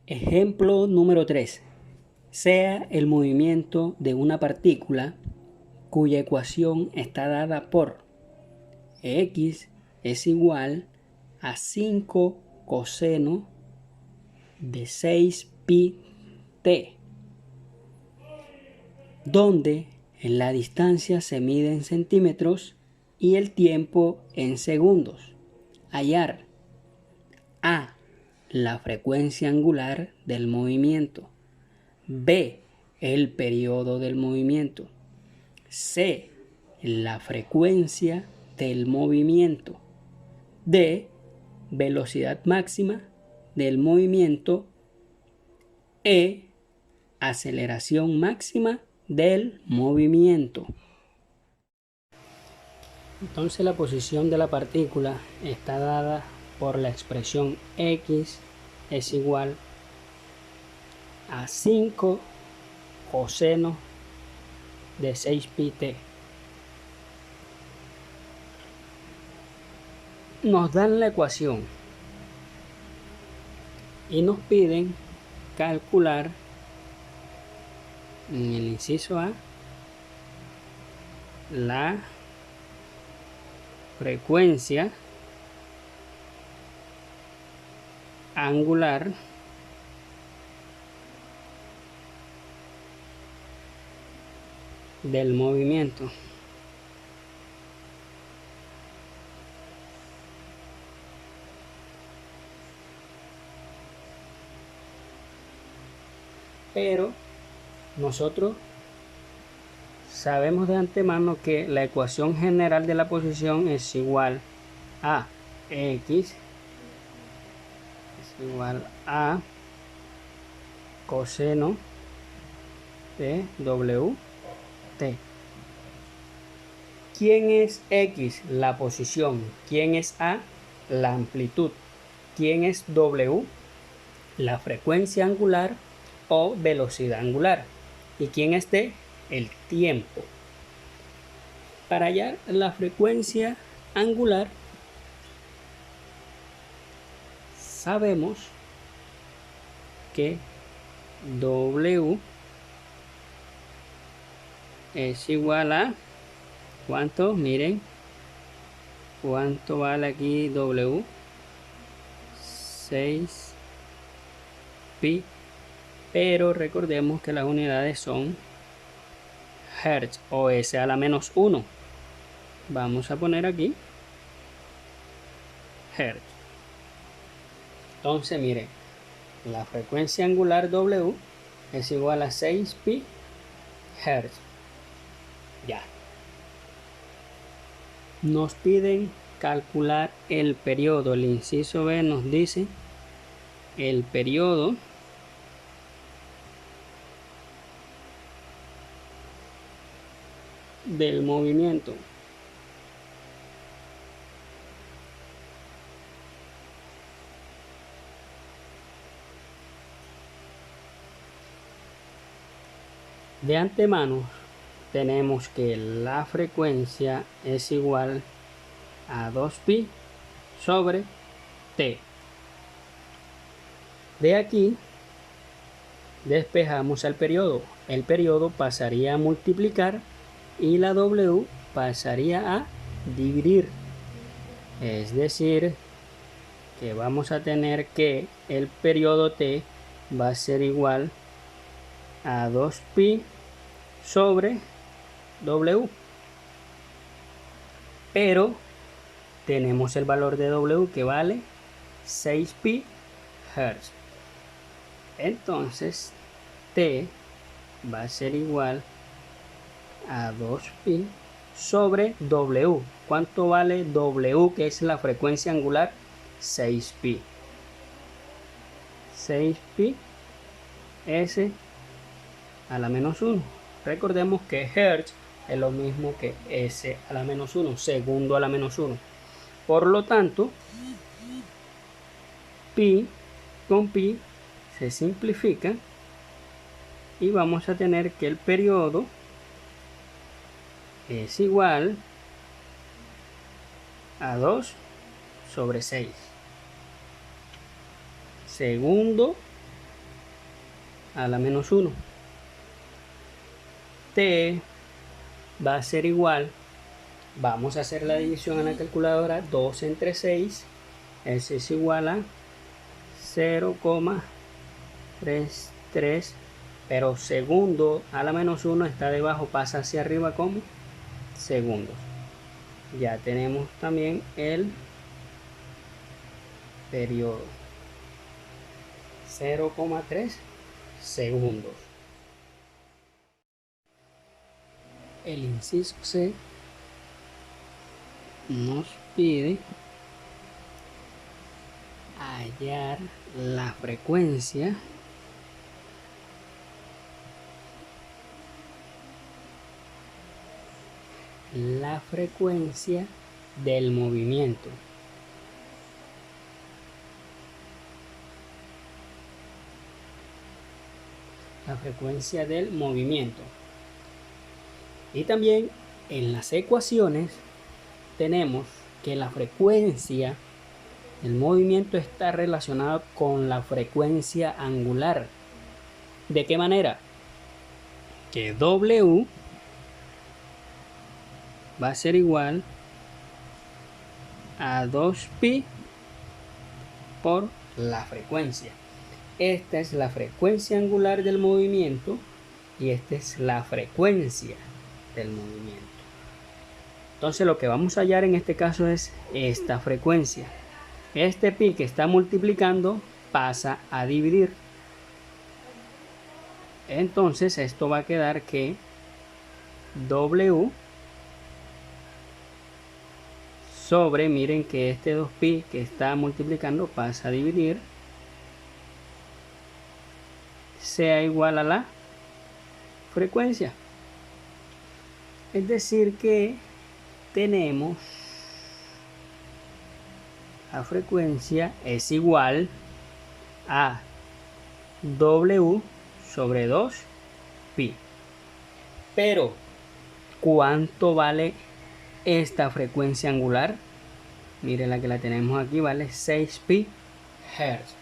Ejemplo número 3. Sea el movimiento de una partícula cuya ecuación está dada por x es igual a 5 coseno de 6 pi t, donde la distancia se mide en centímetros y el tiempo en segundos. Hallar a. La frecuencia angular del movimiento. B. El periodo del movimiento. C. La frecuencia del movimiento. D. Velocidad máxima del movimiento. E. Aceleración máxima del movimiento. Entonces la posición de la partícula está dada por la expresión x es igual a 5 coseno de 6 pi t. Nos dan la ecuación y nos piden calcular en el inciso A la frecuencia angular del movimiento. Pero nosotros sabemos de antemano que la ecuación general de la posición es igual a x es igual a coseno de wt. ¿Quién es x? La posición. ¿Quién es a? La amplitud. ¿Quién es w? La frecuencia angular o velocidad angular. ¿Y quién es t? El tiempo. Para hallar la frecuencia angular, sabemos que w es igual a ¿cuánto? Miren cuánto vale aquí w. 6 pi, pero recordemos que las unidades son hertz o s a la menos 1. Vamos a poner aquí hertz. Entonces miren, la frecuencia angular w es igual a 6 pi hertz. Ya. Nos piden calcular el periodo. El inciso B nos dice el periodo del movimiento. De antemano tenemos que la frecuencia es igual a 2pi sobre t. De aquí despejamos el periodo. El periodo pasaría a multiplicar y la w pasaría a dividir. Es decir, que vamos a tener que el periodo t va a ser igual a 2pi sobre w. Pero tenemos el valor de w que vale 6 pi hertz. Entonces t va a ser igual a 2pi sobre w. ¿Cuánto vale w, que es la frecuencia angular? 6pi. 6pi s a la menos 1. Recordemos que hertz es lo mismo que s a la menos 1, segundo a la menos 1. Por lo tanto, pi con pi se simplifica y vamos a tener que el periodo es igual a 2 sobre 6. Segundo a la menos 1. T va a ser igual, vamos a hacer la división en la calculadora, 2 entre 6, eso es igual a 0,33, pero segundo a la menos 1 está debajo, pasa hacia arriba como segundos. Ya tenemos también el periodo, 0,3 segundos. El inciso C nos pide hallar la frecuencia del movimiento. La frecuencia del movimiento. Y también en las ecuaciones tenemos que la frecuencia del movimiento está relacionada con la frecuencia angular. ¿De qué manera? Que W va a ser igual a 2pi por la frecuencia. Esta es la frecuencia angular del movimiento y esta es la frecuencia del movimiento. Entonces lo que vamos a hallar en este caso es esta frecuencia. Este pi que está multiplicando pasa a dividir. Entonces esto va a quedar que W sobre, miren que este 2pi que está multiplicando pasa a dividir, sea igual a la frecuencia. Es decir que tenemos la frecuencia es igual a W sobre 2pi. Pero, ¿cuánto vale esta frecuencia angular? Miren la que la tenemos aquí, vale 6pi Hz.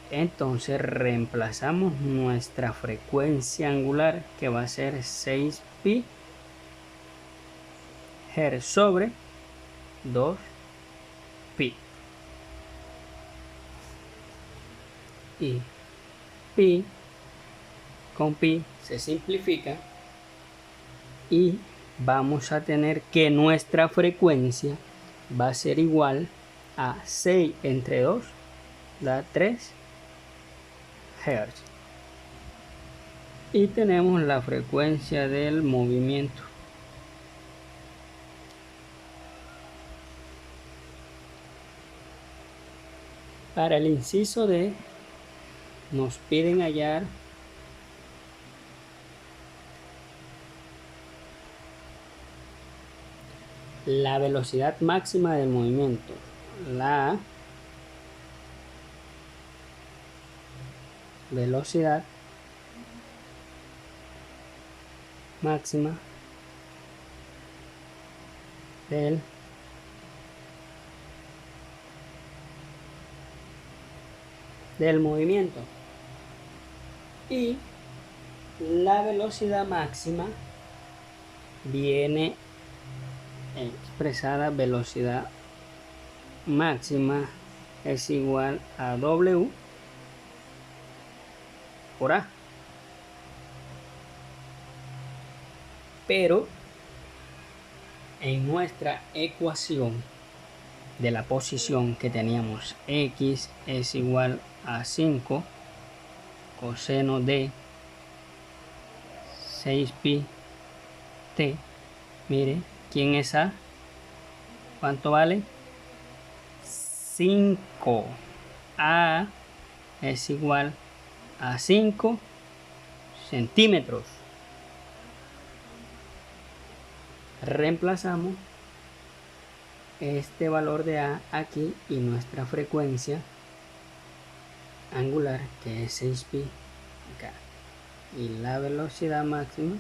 Entonces reemplazamos nuestra frecuencia angular, que va a ser 6pi Hz sobre 2pi. Y pi con pi se simplifica y vamos a tener que nuestra frecuencia va a ser igual a 6 entre 2 da 3 Hz. Y tenemos la frecuencia del movimiento. Para el inciso D nos piden hallar la velocidad máxima del movimiento. La velocidad máxima del movimiento. Y la velocidad máxima viene expresada, velocidad máxima es igual a W por A. Pero en nuestra ecuación de la posición que teníamos, X es igual a 5 coseno de 6pi t. Mire, ¿quién es A? ¿Cuánto vale? 5. A es igual a 5 centímetros. Reemplazamos este valor de A aquí y nuestra frecuencia angular, que es 6pi acá, y la velocidad máxima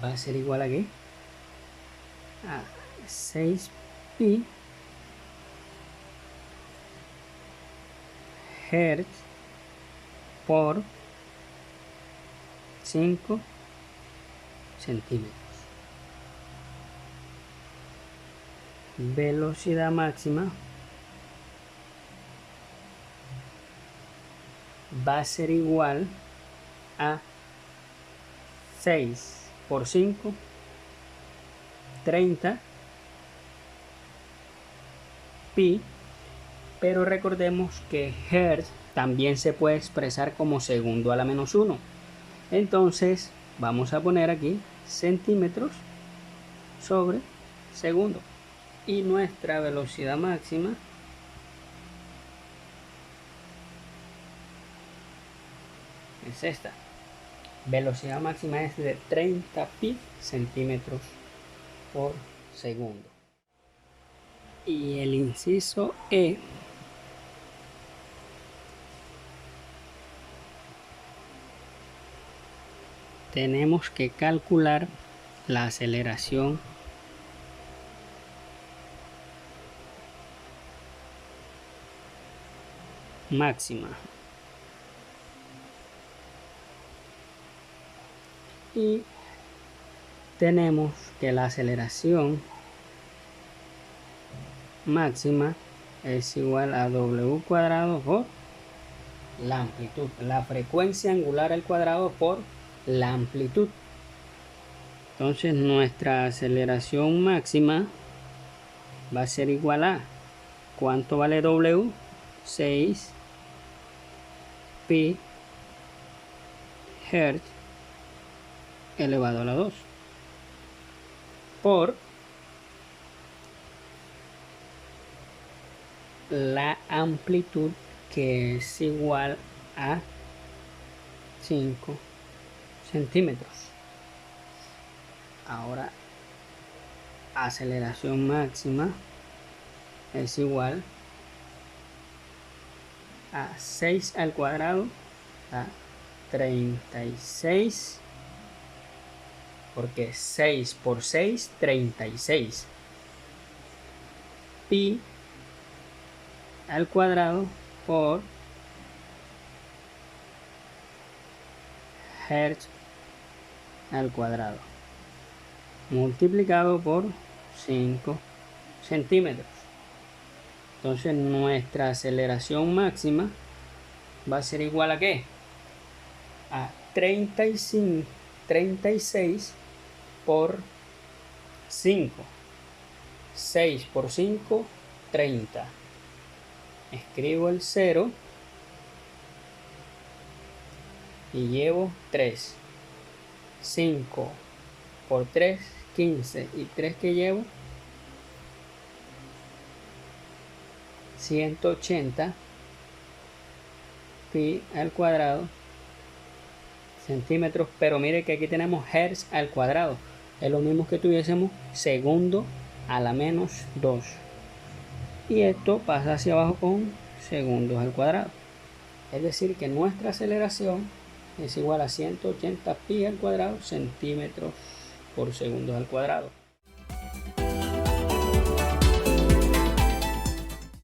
va a ser igual a ¿qué? A 6pi Hz por 5 centímetros. Velocidad máxima va a ser igual a 6 por 5, 30 pi, pero recordemos que Hertz también se puede expresar como segundo a la menos 1. Entonces vamos a poner aquí centímetros sobre segundo. Y nuestra velocidad máxima es esta. Velocidad máxima es de 30 pi centímetros por segundo. Y el inciso E tenemos que calcular la aceleración máxima. Y tenemos que la aceleración máxima es igual a w cuadrado por la amplitud, la frecuencia angular al cuadrado por la amplitud. Entonces nuestra aceleración máxima va a ser igual a, ¿cuánto vale w? 6 pi Hertz elevado a la 2 por la amplitud, que es igual a 5 centímetros. Ahora aceleración máxima es igual a 6 al cuadrado a 36, porque 6 por 6, 36 pi al cuadrado por Hertz al cuadrado multiplicado por 5 centímetros. Entonces nuestra aceleración máxima va a ser igual a ¿qué? A 36 por 5. 6 por 5, 30. Escribo el 0 y llevo 3. 5 por 3, 15. Y 3 que llevo, 180 pi al cuadrado centímetros. Pero mire que aquí tenemos hertz al cuadrado. Es lo mismo que tuviésemos segundo a la menos 2. Y esto pasa hacia abajo con segundos al cuadrado. Es decir que nuestra aceleración es igual a 180 pi al cuadrado centímetros por segundos al cuadrado.